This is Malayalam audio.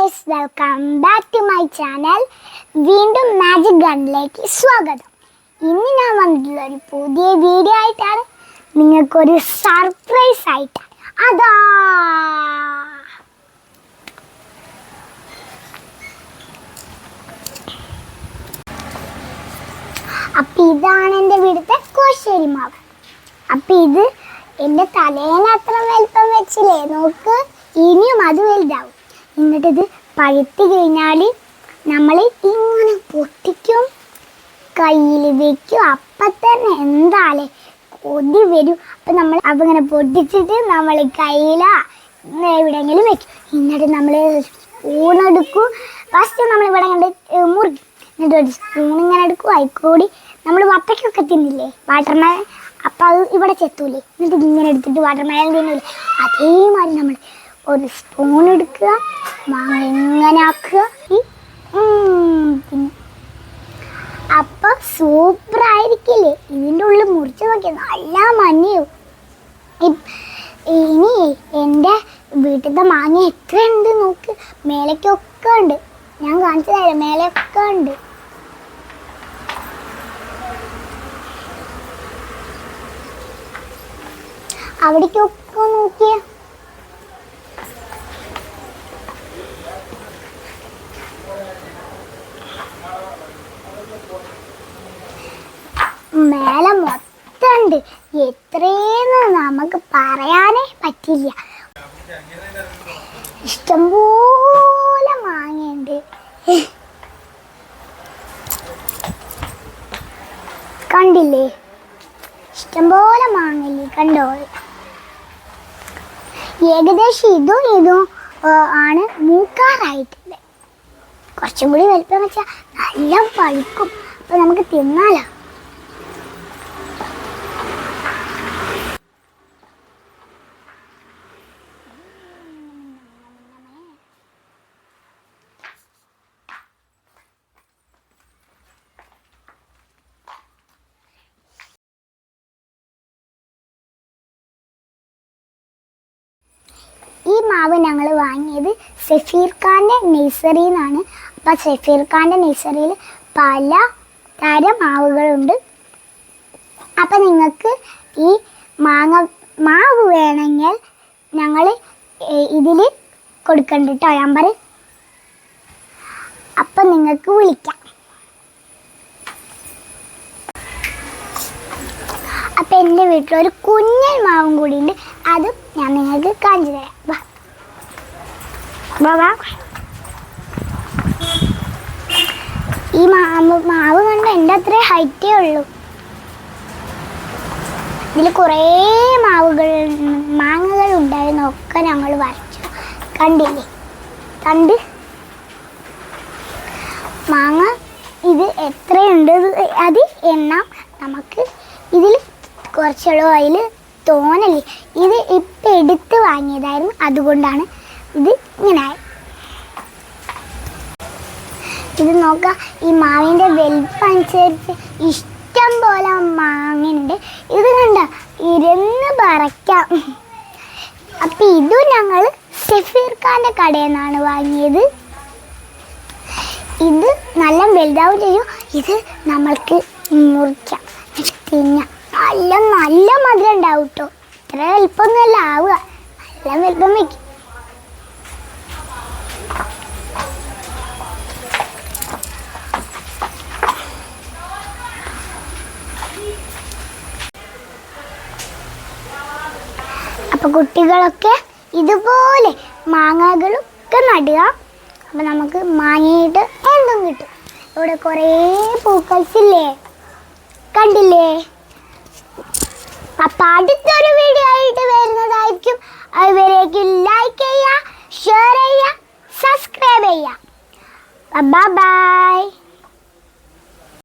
Guys, welcome back to my channel. വീണ്ടും മാജിക് ഗണ്ണിലേക്ക് സ്വാഗതം. ഇന്ന് ഞാൻ വന്നിട്ടുള്ള ഒരു പുതിയ വീഡിയോ ആയിട്ടാണ്, നിങ്ങൾക്കൊരു സർപ്രൈസ് ആയിട്ടാണ്. അതാ അപ്പം ഇതാണ് എൻ്റെ വീട്ടിലത്തെ കോശേരി മാവ്. അപ്പം ഇത് എൻ്റെ തലേന് അത്ര വലിപ്പം വെച്ചില്ലേ, നോക്ക്, ഇനിയും അത് വലുതാവും. എന്നിട്ടിത് പഴുത്ത് കഴിഞ്ഞാൽ നമ്മൾ ഇങ്ങനെ പൊട്ടിക്കും, കയ്യിൽ വെക്കും. അപ്പം തന്നെ എന്താലേ കൊതി വരും. അപ്പം നമ്മൾ അപ്പം ഇങ്ങനെ പൊട്ടിച്ചിട്ട് നമ്മൾ കയ്യിലാ എവിടെയെങ്കിലും വെക്കും. എന്നിട്ട് നമ്മൾ സ്പൂണെടുക്കും. ഫസ്റ്റ് നമ്മളിവിടെ കണ്ട് മുറിക്കും. എന്നിട്ട് ഒരു സ്പൂൺ ഇങ്ങനെ എടുക്കും. അതിൽക്കൂടി നമ്മൾ വത്തക്കൊക്കെ തിന്നില്ലേ, വാട്ടർമെലൺ, അപ്പം അത് ഇവിടെ ചെത്തൂലേ. എന്നിട്ട് ഇങ്ങനെ എടുത്തിട്ട് വാട്ടർമെലൺ തിന്നില്ലേ, അതേമാതിരി നമ്മൾ ഒരു സ്പൂൺ എടുക്കുക, മാങ്ങ ഇങ്ങനെ ആക്കുക, പിന്നെ അപ്പം സൂപ്പറായിരിക്കില്ലേ. ഇതിൻ്റെ ഉള്ളിൽ മുറിച്ച് നോക്കിയാൽ നല്ല മഞ്ഞയും. ഇനി എൻ്റെ വീട്ടിലത്തെ മാങ്ങ എത്ര ഉണ്ട് നോക്ക്, മേലേക്കൊക്കെ ഉണ്ട്. ഞാൻ കാണിച്ചു തരാം, മേലെയൊക്കെ ഉണ്ട്. അവിടേക്കൊക്കെ നോക്കിയ മേലെ മൊത്തം ഉണ്ട്. എത്രയെന്ന് നമുക്ക് പറയാനേ പറ്റില്ല. ഇഷ്ടംപോലെ മാങ്ങയുണ്ട്. കണ്ടില്ലേ, ഇഷ്ടംപോലെ മാങ്ങയില്ലേ, കണ്ടോ. ഏകദേശം ഇതും ആണ് മൂക്കാറായിട്ടുണ്ട്. കുറച്ചും കൂടി വലിപ്പം വെച്ചാൽ നല്ല പഴുക്കും. അപ്പം നമുക്ക് തിന്നാലോ. ഈ മാവ് ഞങ്ങൾ വാങ്ങിയത് സഫീർ ഖാൻ്റെ നഴ്സറിയിൽ നിന്നാണ്. അപ്പം സഫീർ ഖാൻ്റെ നഴ്സറിയിൽ പല തരം മാവുകളുണ്ട്. അപ്പം നിങ്ങൾക്ക് ഈ മാവ് വേണമെങ്കിൽ ഞങ്ങൾ ഇതിൽ കൊടുക്കണ്ട കേട്ടോ, നമ്പർ. അപ്പം നിങ്ങൾക്ക് വിളിക്കാം. അപ്പം എൻ്റെ വീട്ടിലൊരു കുഞ്ഞൻ മാവും കൂടി ഉണ്ട്, അതും ഞാൻ നിങ്ങൾക്ക് കാണിച്ചു തരാം. വാ. ഈ മാവ് കണ്ട് എൻ്റെ അത്രേ ഹൈറ്റേ ഉള്ളൂ. ഇതിൽ കുറേ മാങ്ങകൾ ഉണ്ടായിരുന്നു, ഒക്കെ ഞങ്ങൾ വരച്ചു. കണ്ടില്ലേ, കണ്ട് മാങ്ങ ഇത് എത്രയുണ്ട് അത് എണ്ണാം നമുക്ക്. ഇതിൽ കുറച്ചുള്ളൂ, അതിൽ തോന്നല്ലേ. ഇത് ഇപ്പം എടുത്ത് വാങ്ങിയതായിരുന്നു, അതുകൊണ്ടാണ് ഇത് ഇങ്ങനെ. ഇത് നോക്കുക, ഈ മാവിൻ്റെ വലിപ്പം അനുസരിച്ച് ഇഷ്ടം പോലെ മാങ്ങയുണ്ട്. ഇത് കണ്ട ഇരുന്ന് പറയ്ക്കാം. അപ്പം ഇതും ഞങ്ങൾ സഫീർ ഖാൻ്റെ കടയിൽ നിന്നാണ് വാങ്ങിയത്. ഇത് നല്ല വലുതാവും ചെയ്യും. ഇത് നമ്മൾക്ക് മുറിക്കാം, തിന്നാം. നല്ല മധുരം ഉണ്ടാവും കേട്ടോ. ഇത്ര വലിപ്പമൊന്നുമല്ല ആവുക, നല്ല വലിപ്പം വയ്ക്കും. അപ്പം കുട്ടികളൊക്കെ ഇതുപോലെ മാങ്ങകളൊക്കെ നടുക. അപ്പം നമുക്ക് മാങ്ങയിട്ട് എന്തും കിട്ടും. ഇവിടെ കുറേ പൂക്കൾസില്ലേ, കണ്ടില്ലേ. അപ്പം അടുത്തൊരു വീഡിയോ ആയിട്ട് വരുന്നതായിരിക്കും. അതുവരേക്കും ലൈക്ക് ചെയ്യുക, ഷെയർ ചെയ്യുക, സബ്സ്ക്രൈബ് ചെയ്യുക. ബൈ.